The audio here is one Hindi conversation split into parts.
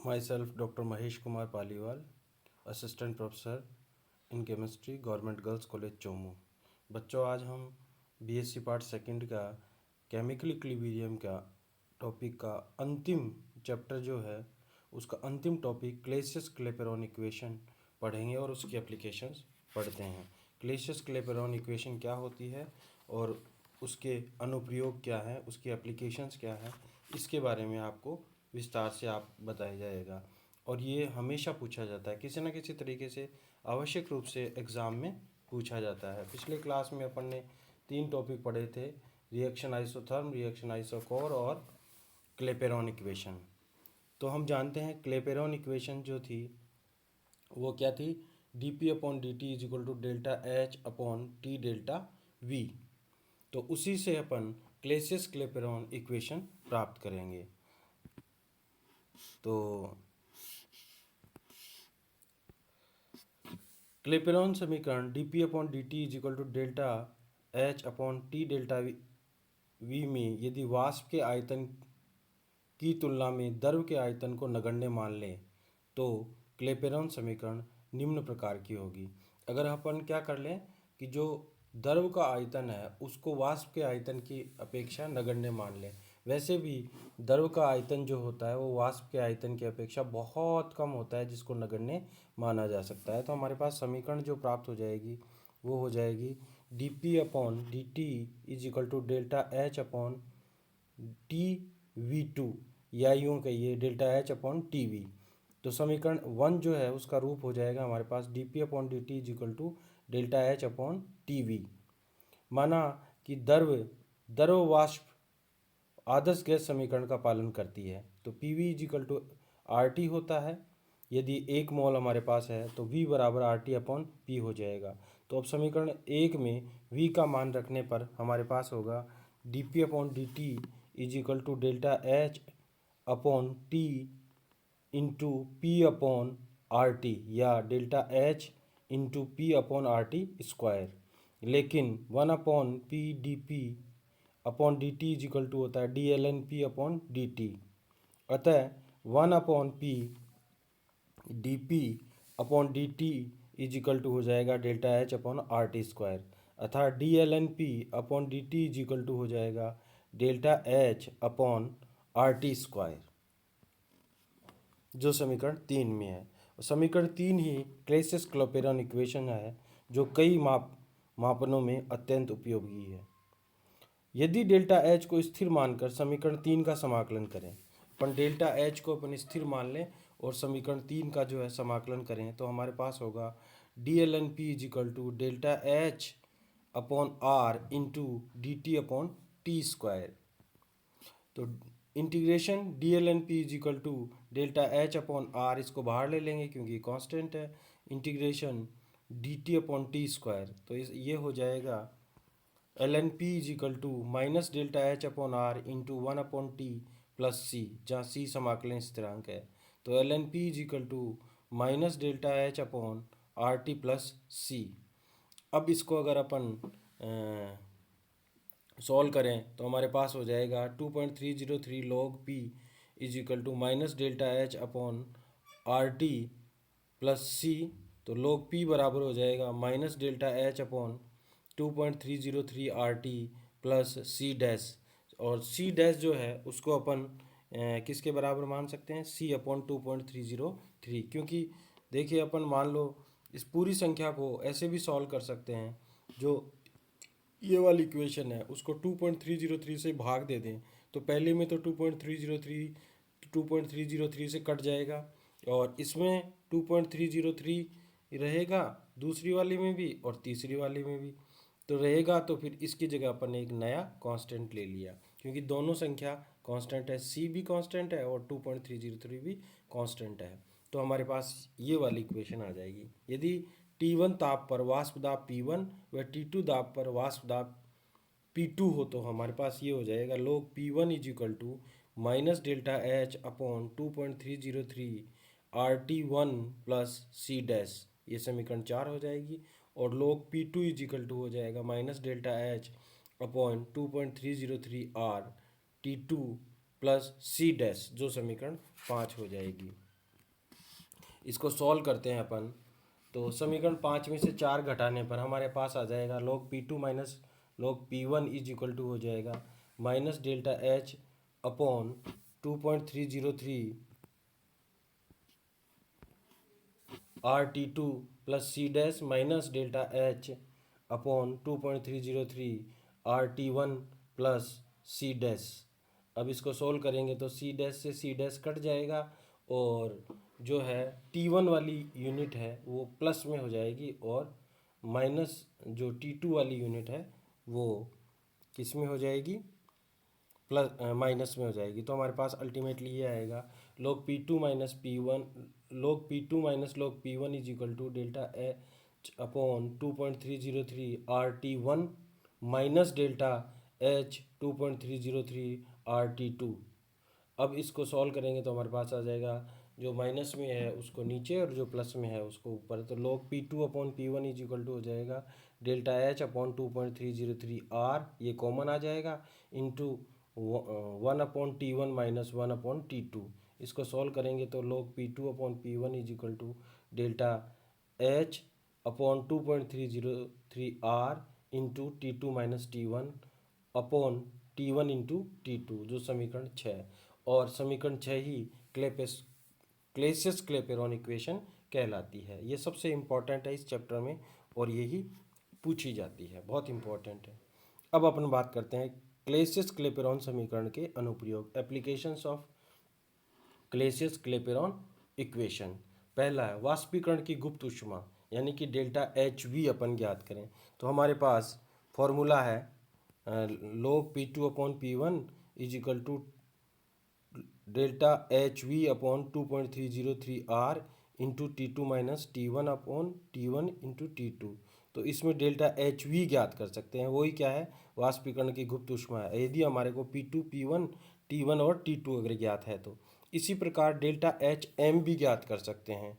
My self doctor Mahesh Kumar Paliwal, assistant professor in chemistry, government girls college Chomu. बच्चों, आज हम बीएससी पार्ट सेकंड का केमिकल इक्विलिब्रियम का टॉपिक का अंतिम चैप्टर जो है उसका अंतिम टॉपिक क्लेसियस क्लेपेरॉन इक्वेशन पढ़ेंगे और उसकी एप्लीकेशंस पढ़ते हैं। क्लेसियस क्लेपेरॉन इक्वेशन क्या होती है और उसके अनुप्रयोग क्या है, उसकी एप्लीकेशंस क्या है, इसके बारे में आपको विस्तार से आप बताया जाएगा। और ये हमेशा पूछा जाता है, किसी न किसी तरीके से आवश्यक रूप से एग्ज़ाम में पूछा जाता है। पिछले क्लास में अपन ने 3 टॉपिक पढ़े थे, रिएक्शन आइसोथर्म, रिएक्शन आइसोकोर और क्लेपेरॉन इक्वेशन। तो हम जानते हैं क्लेपेरॉन इक्वेशन जो थी वो क्या थी, dp/dt is equal to delta H upon T delta V. तो उसी से अपन क्लेसियस क्लेपेरॉन इक्वेशन प्राप्त करेंगे। तो क्लेपेरॉन समीकरण dp/dt is equal to delta H upon T delta V में यदि वाष्प के आयतन की तुलना में द्रव के आयतन को नगण्य मान लें तो क्लेपेरॉन समीकरण निम्न प्रकार की होगी। अगर अपन क्या कर लें कि जो द्रव का आयतन है उसको वाष्प के आयतन की अपेक्षा नगण्य मान लें। वैसे भी द्रव का आयतन जो होता है वो वाष्प के आयतन की अपेक्षा बहुत कम होता है, जिसको नगण्य माना जा सकता है। तो हमारे पास समीकरण जो प्राप्त हो जाएगी वो हो जाएगी dp/dt is equal to delta H upon TV2, या यूँ कहिए डेल्टा एच अपॉन टी। तो समीकरण 1 जो है उसका रूप हो जाएगा हमारे पास dp/dt is equal to delta H upon T. माना कि द्रव वाष्प आदर्श गैस समीकरण का पालन करती है तो PV is equal to RT होता है। यदि 1 मोल हमारे पास है तो V बराबर RT अपॉन P हो जाएगा। तो अब समीकरण 1 में V का मान रखने पर हमारे पास होगा dp/dt is equal to delta H upon T into P upon R T, या delta H into P upon R T square. लेकिन 1/p/dp/dt इज इक्वल टू होता है dln/p/dt। अतः 1/p/dp/dt इज इक्वल टू हो जाएगा delta H upon R T square. अर्थात dln/p/dt इज इक्वल टू हो जाएगा delta H upon R T square, जो समीकरण 3 में है। समीकरण 3 ही क्लेसियस क्लेपेरॉन इक्वेशन है जो कई मापनों में अत्यंत उपयोगी है। यदि डेल्टा एच को स्थिर मानकर समीकरण 3 का समाकलन करें, अपन डेल्टा एच को अपन स्थिर मान लें और समीकरण 3 का जो है समाकलन करें तो हमारे पास होगा dln/p is equal to delta H upon R into D T upon T square. तो integration dln/p is equal to delta H upon R, इसको बाहर ले लेंगे क्योंकि कांस्टेंट है, integration dt upon T square. तो ये हो जाएगा ln/p is equal to minus delta H upon R into 1/t plus C, जहाँ सी समाकलन स्थिरांक है। तो ln/p is equal to minus delta H upon R T plus सी। अब इसको अगर अपन सॉल्व करें तो हमारे पास हो जाएगा 2.303 log p is equal to minus delta H upon R T plus C. तो log p बराबर हो जाएगा minus delta H upon 2.303 R T plus C dash. और सी डैश जो है उसको अपन किसके बराबर मान सकते हैं, c अपॉन 2.303। क्योंकि देखिए अपन मान लो इस पूरी संख्या को ऐसे भी सॉल्व कर सकते हैं, जो ये वाली इक्वेशन है उसको 2.303 से भाग दे दें तो पहले में तो 2.303 से कट जाएगा और इसमें 2.303 रहेगा, दूसरी वाली में भी और तीसरी वाली में भी तो रहेगा। तो फिर इसकी जगह अपन ने एक नया कांस्टेंट ले लिया क्योंकि दोनों संख्या कांस्टेंट है, c भी कांस्टेंट है और 2.303 भी कांस्टेंट है। तो हमारे पास ये वाली इक्वेशन आ जाएगी। यदि T1 ताप पर वाष्प दाब P1 व T2 दाब पर वाष्प दाब P2 हो तो हमारे पास ये हो जाएगा log P1 is equal to minus delta H upon 2.303 RT1 plus C dash, ये समीकरण 4 हो जाएगी। और log P2 is equal to हो जाएगा minus delta H upon 2.303 RT2 plus C dash, जो समीकरण 5 हो जाएगी। इसको सॉल्व करते हैं अपन। तो समीकरण 5 में से 4 घटाने पर हमारे पास आ जाएगा log P2 minus log P1 is equal to हो जाएगा minus delta H upon 2.303 RT2 plus C dash minus delta H upon 2.303 RT1 plus C dash. अब इसको सोल्व करेंगे तो सी डैश से सी डैश कट जाएगा और जो है T1 वाली यूनिट है वो प्लस में हो जाएगी और माइनस जो T2 वाली यूनिट है वो किस में हो जाएगी, प्लस माइनस में हो जाएगी। तो हमारे पास अल्टीमेटली ये आएगा log P2 minus P1 log P2 minus log P1 is equal to delta H upon 2.303 RT1 minus delta H 2.303 RT2। अब इसको सॉल्व करेंगे तो हमारे पास आ जाएगा जो माइनस में है उसको नीचे और जो प्लस में है उसको ऊपर। तो log P2 upon P1 is equal to हो जाएगा डेल्टा एच अपॉन 2.303 R, ये कॉमन आ जाएगा, इंटू 1/T1 माइनस 1/T2। इसको सॉल्व करेंगे तो log P2 upon P1 is equal to delta H upon 2.303 R into T2 minus T1 upon T1 into T2, जो समीकरण 6। और समीकरण 6 ही क्लेसियस-क्लैपेरॉन इक्वेशन कहलाती है। ये सबसे इम्पॉर्टेंट है इस चैप्टर में और यही पूछी जाती है, बहुत इम्पॉर्टेंट है। अब अपन बात करते हैं क्लेसियस-क्लैपेरॉन समीकरण के अनुप्रयोग, एप्लीकेशंस ऑफ क्लेसियस-क्लैपेरॉन इक्वेशन। पहला है वाष्पीकरण की गुप्त ऊष्मा यानी कि डेल्टा एच वी अपन ज्ञात करें। तो हमारे पास फॉर्मूला है log P2 upon P1 is equal to delta H V upon 2.303 R into T2 minus T1 upon T1 into T2। तो इसमें डेल्टा एच वी ज्ञात कर सकते हैं, वही क्या है, वाष्पीकरण की गुप्त ऊष्मा है, यदि हमारे को P2 P1 T1 और T2 अगर ज्ञात है तो। इसी प्रकार डेल्टा एच एम भी ज्ञात कर सकते हैं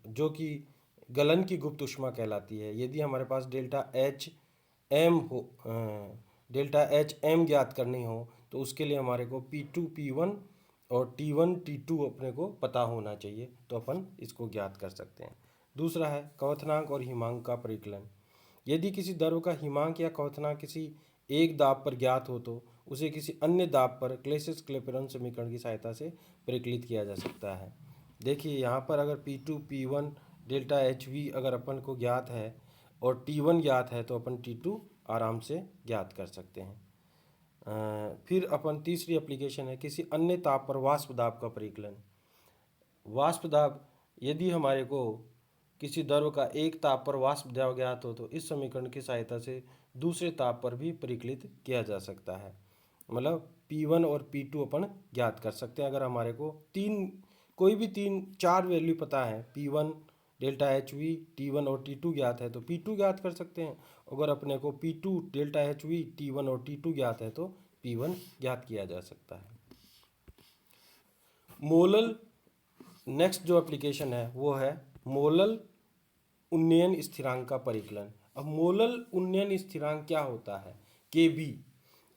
जो कि गलन की गुप्त ऊष्मा कहलाती है। यदि हमारे पास डेल्टा एच एम ज्ञात करनी हो तो उसके लिए हमारे को P2 P1 और T1 T2 अपने को पता होना चाहिए, तो अपन इसको ज्ञात कर सकते हैं। दूसरा है क्वथनांक और हिमांक का परिकलन। यदि किसी द्रव का हिमांक या क्वथनांक किसी एक दाब पर ज्ञात हो तो उसे किसी अन्य दाब पर क्लेसियस-क्लैपेरॉन समीकरण की सहायता से परिकलित किया जा सकता है। देखिए यहाँ पर अगर P2 P1 delta H we अगर अपन को ज्ञात है और T1 ज्ञात है तो अपन T2 आराम से ज्ञात कर सकते हैं। फिर अपन तीसरी एप्लीकेशन है किसी अन्य ताप पर वाष्प दाब का परिकलन। वाष्प दाब, यदि हमारे को किसी द्रव का एक ताप पर वाष्प दाब ज्ञात हो तो इस समीकरण की सहायता से दूसरे ताप पर भी परिकलित किया जा सकता है। मतलब P1 और P2 अपन ज्ञात कर सकते हैं अगर हमारे को कोई भी 4 वैल्यू पता है, P1 delta H we T1 और T2 ज्ञात है तो P2 ज्ञात कर सकते हैं। अगर अपने को P2 delta H we T1 और T2 ज्ञात है तो P1 ज्ञात किया जा सकता है। मोलल, नेक्स्ट जो एप्लीकेशन है वो है मोलल उन्नयन स्थिरांक का परिकलन। अब मोलल उन्नयन स्थिरांक क्या होता है, Kb,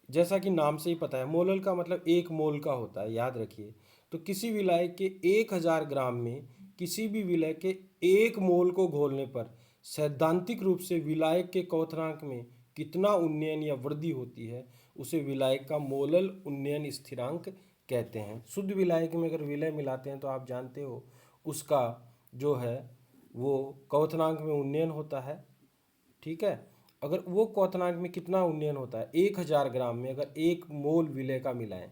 जैसा कि नाम से ही पता है मोलल का मतलब एक मोल का होता है, याद रखिए। तो किसी विलायक के 1000 ग्राम में किसी भी विलय के 1 मोल को घोलने पर सैद्धांतिक रूप से विलायक के क्वथनांक में कितना उन्नयन या वृद्धि होती है उसे विलायक का मोलल उन्नयन स्थिरांक कहते हैं। शुद्ध विलायक में अगर विलय मिलाते हैं तो आप जानते हो उसका जो है वो क्वथनांक में उन्नयन होता है, ठीक है। अगर वो क्वथनांक में कितना उन्नयन होता है, 1000 ग्राम में अगर 1 मोल विलय का मिलाएं,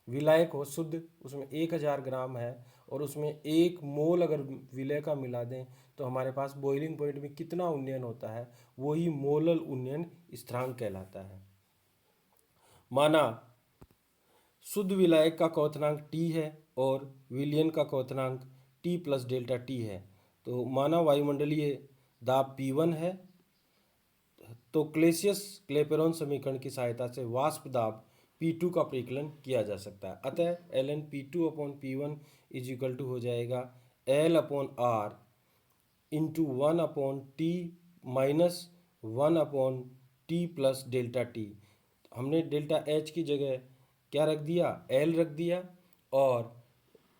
विलायक हो शुद्ध उसमें 1000 ग्राम है और उसमें 1 मोल अगर विलय का मिला दें तो हमारे पास बॉइलिंग पॉइंट में कितना उन्नयन होता है, वही मोलल उन्नयन स्थिरांक कहलाता है। माना शुद्ध विलायक का क्वथनांक T है और विलयन का क्वथनांक T प्लस डेल्टा T है। तो माना वायुमंडलीय दाब P1 है तो क्लेसियस-क्लैपेरॉन समीकरण की सहायता से वाष्प दाब P2 का परिकलन किया जा सकता है। अतः ln P2 upon P1 is equal to हो जाएगा L upon R into 1/T minus 1/T plus delta T। हमने डेल्टा H की जगह क्या रख दिया, L रख दिया और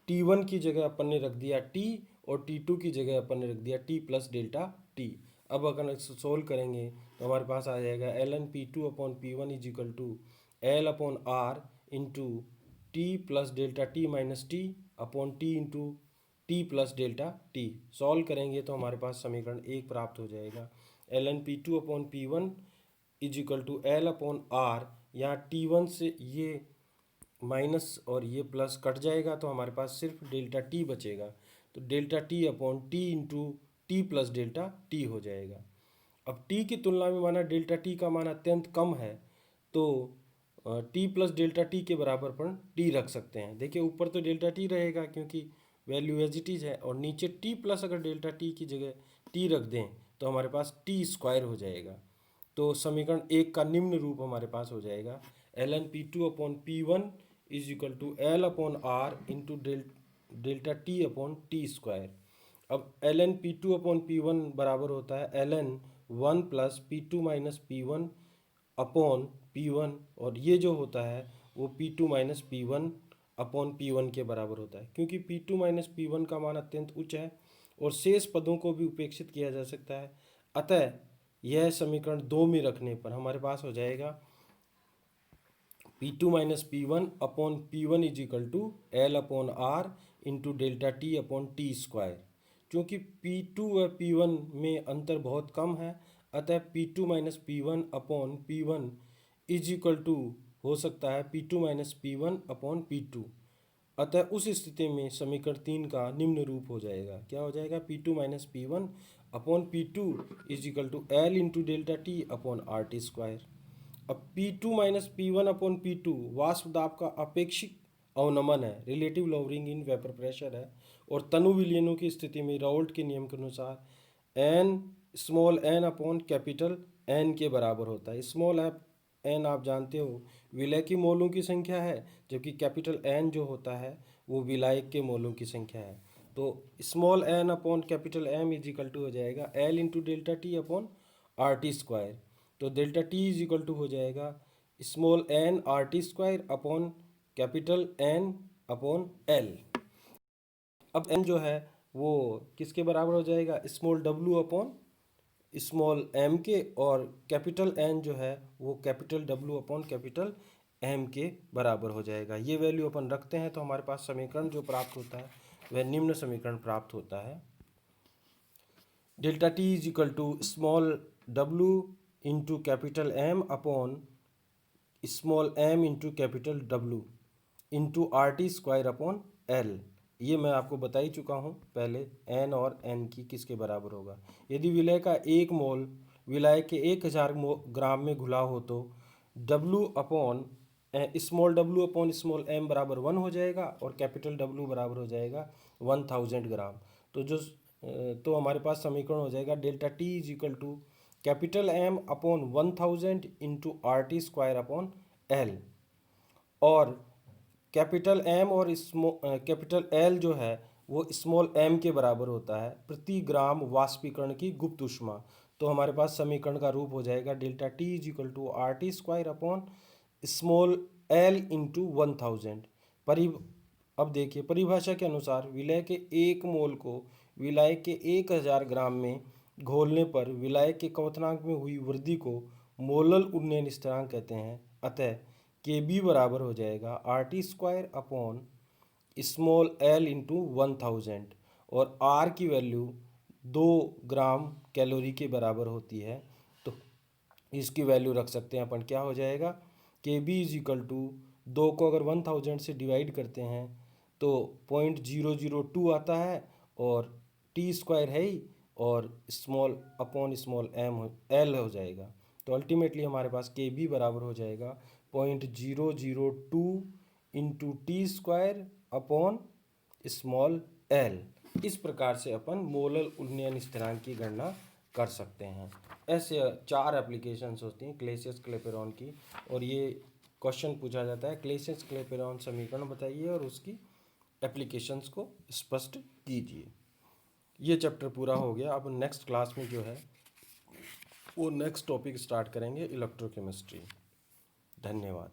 T1 की जगह अपन ने रख दिया T और T2 की जगह अपन ने रख दिया T प्लस डेल्टा T। अब अगर इसको सोल्व करेंगे तो हमारे पास आ जाएगा ln P2 upon P1 is equal to L upon R into T plus delta T minus T upon T into T plus delta T। Solve करेंगे तो हमारे पास समीकरण 1 प्राप्त हो जाएगा। ln P2 upon P1 is equal to L upon R, यहाँ T1 से ये माइनस और ये प्लस कट जाएगा तो हमारे पास सिर्फ डेल्टा टी बचेगा, तो delta T upon T into T plus delta T हो जाएगा। अब टी की तुलना में माना डेल्टा टी का मान अत्यंत कम है, तो टी प्लस डेल्टा टी के बराबर पर टी रख सकते हैं। देखिए ऊपर तो डेल्टा टी रहेगा क्योंकि वैल्यू एज इट इज है, और नीचे टी प्लस अगर डेल्टा टी की जगह टी रख दें तो हमारे पास टी स्क्वायर हो जाएगा। तो समीकरण 1 का निम्न रूप हमारे पास हो जाएगा ln P2 upon P1 is equal to L upon R into delta T upon T square. अब ln P2 अपॉन P1 बराबर होता है ln 1 plus P2 minus P1 upon P1, और ये जो होता है वो P2 minus P1 upon P1 के बराबर होता है, क्योंकि P2 माइनस P1 का मान अत्यंत उच्च है और शेष पदों को भी उपेक्षित किया जा सकता है। अतः यह समीकरण 2 में रखने पर हमारे पास हो जाएगा P2 minus P1 upon P1 is equal to L upon R into delta T upon T square. क्योंकि P2 व P1 में अंतर बहुत कम है, अतः P2 minus P1 upon P1 is equal to हो सकता है P2 minus P1 upon P2। अतः उस स्थिति में समीकरण 3 का निम्न रूप हो जाएगा। क्या हो जाएगा? P2 minus P1 upon P2 is equal to L into delta T upon R T square. अब P2 minus P1 upon P2 वाष्प दाब का अपेक्षित अवनमन है, relative lowering in vapour pressure है, और तनु विलयनों की स्थिति में राउल्ट के नियम के अनुसार n small n upon capital n के बराबर होता है। स्मॉल n आप जानते हो विलय की मोलों की संख्या है, जबकि कैपिटल N जो होता है वो विलायक के मोलों की संख्या है। तो small n upon capital M is equal to हो जाएगा L into delta T upon R T square. तो delta T is equal to हो जाएगा small n R T square upon capital N upon L। अब n जो है वो किसके बराबर हो जाएगा? Small w upon small m के, और कैपिटल N जो है वो capital W upon capital M के बराबर हो जाएगा। ये वैल्यू अपन रखते हैं तो हमारे पास समीकरण जो प्राप्त होता है वह निम्न समीकरण प्राप्त होता है। Delta T is equal to small w into capital M upon small m into capital W into R T square upon L। ये मैं आपको बता ही चुका हूँ पहले, n और n की किसके बराबर होगा। यदि विलय का 1 मोल विलय के 1000 ग्राम में घुला हो तो W upon small w upon small m बराबर 1 हो जाएगा और कैपिटल W बराबर हो जाएगा 1000 ग्राम। तो हमारे पास समीकरण हो जाएगा delta T is equal to capital M upon 1000 into R T square upon L, और कैपिटल M और कैपिटल L जो है वो स्मॉल m के बराबर होता है प्रति ग्राम वाष्पीकरण की गुप्त ऊष्मा। तो हमारे पास समीकरण का रूप हो जाएगा delta T is equal to R T square upon small l into 1000। अब देखिए परिभाषा के अनुसार विलय के 1 मोल को विलय के 1000 ग्राम में घोलने पर विलय के क्वथनांक में हुई वृद्धि को मोलल उन्नयन स्थिरांक कहते हैं। अतः Kb बराबर हो जाएगा are T square upon small l into 1000, और R की वैल्यू 2 ग्राम कैलोरी के बराबर होती है, तो इसकी वैल्यू रख सकते हैं अपन। क्या हो जाएगा? Kb इज इक्वल टू 2 को अगर 1000 से डिवाइड करते हैं तो 0.002 आता है, और टी स्क्वायर है ही, और स्मॉल अपॉन स्मॉल l हो जाएगा। तो अल्टीमेटली हमारे पास Kb बराबर हो जाएगा 0.002 into T square upon small l। इस प्रकार से अपन मोलल उन्नयन स्थिरांक की गणना कर सकते हैं। ऐसे 4 एप्लीकेशंस होती हैं क्लेसियस क्लेपेरॉन की, और ये क्वेश्चन पूछा जाता है क्लेसियस क्लेपेरॉन समीकरण बताइए और उसकी एप्लीकेशंस को स्पष्ट कीजिए। ये चैप्टर पूरा हो गया। अब नेक्स्ट क्लास में जो है वो नेक्स्ट टॉपिक स्टार्ट करेंगे इलेक्ट्रोकेमिस्ट्री। धन्यवाद।